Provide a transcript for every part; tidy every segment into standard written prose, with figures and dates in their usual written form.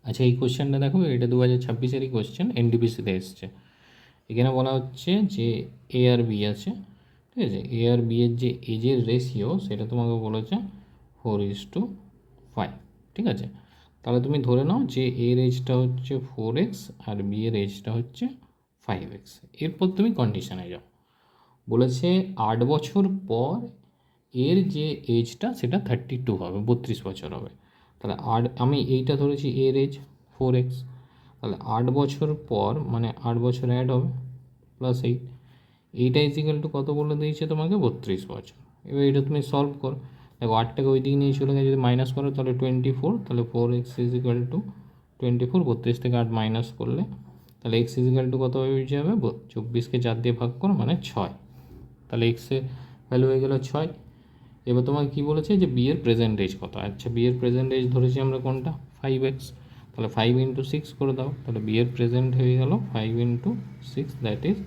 আচ্ছা, এই কোশ্চেনটা দেখো, এটা 2026-এরই কোশ্চেন, এনটিপিসিতে এসছে। এখানে বলা হচ্ছে যে এ আর বি আছে, ঠিক আছে। এ আর বি এর যে এজের রেশিও সেটা তোমাকে বলেছে 4:5, ঠিক আছে। তাহলে তুমি ধরে নাও যে এর এজটা হচ্ছে 4x আর বি এর এজটা হচ্ছে 5x। এরপর তুমি কন্ডিশনে যাও, বলেছে 8 বছর পর এর যে এজটা সেটা 32 হবে, 32 বছর হবে। তাহলে আমি এইটা ধরেছি এর এজ 4x, তাহলে 8 বছর পর মানে 8 বছর অ্যাড হবে প্লাস এইটা ইজিক্যাল টু কত বলে দিয়েছে তোমাকে, 32 বছর। এবার এটা তুমি সলভ করো, দেখো 8টাকে ওই দিকে নিয়ে চলে গেছে, যদি মাইনাস করো তাহলে 24, তাহলে 4x ইজিক্যাল টু 24, 32 থেকে 8 মাইনাস করলে তাহলে x ইজিক্যাল টু কত হয়ে যাবে, 24কে 4 দিয়ে ভাগ করো মানে 6, তাহলে এক্সের ভ্যালু হয়ে গেল 6। এবার তোমাকে কী বলেছে যে বি এর প্রেজেন্ট এজ কত। আচ্ছা, বি এর প্রেজেন্ট এজ ধরেছি আমরা কোনটা, 5x, তাহলে 5 × 6 করে দাও, তাহলে বি এর প্রেজেন্ট হয়ে গেল 5 × 6, দ্যাট ইজ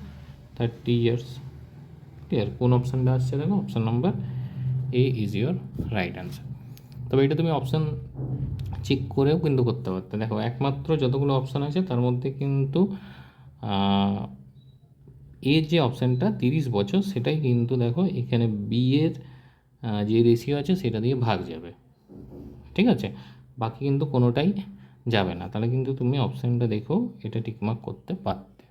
30 ইয়ার্স। ক্লিয়ার? কোন অপশানটা আসছে দেখো, option number A is your right answer. তবে এটা তুমি অপশান চেক করেও কিন্তু করতে পারতে। দেখো একমাত্র যতগুলো অপশান আছে তার মধ্যে কিন্তু এর যে অপশানটা 30 বছর সেটাই কিন্তু দেখো এখানে বি এর যে রেশিও আছে সেটা দিয়ে ভাগ যাবে, ঠিক আছে। বাকি কিন্তু কোনোটাই যাবে না। তাহলে কিন্তু তুমি অপশানটা দেখো এটা টিকমার্ক করতে পারতে।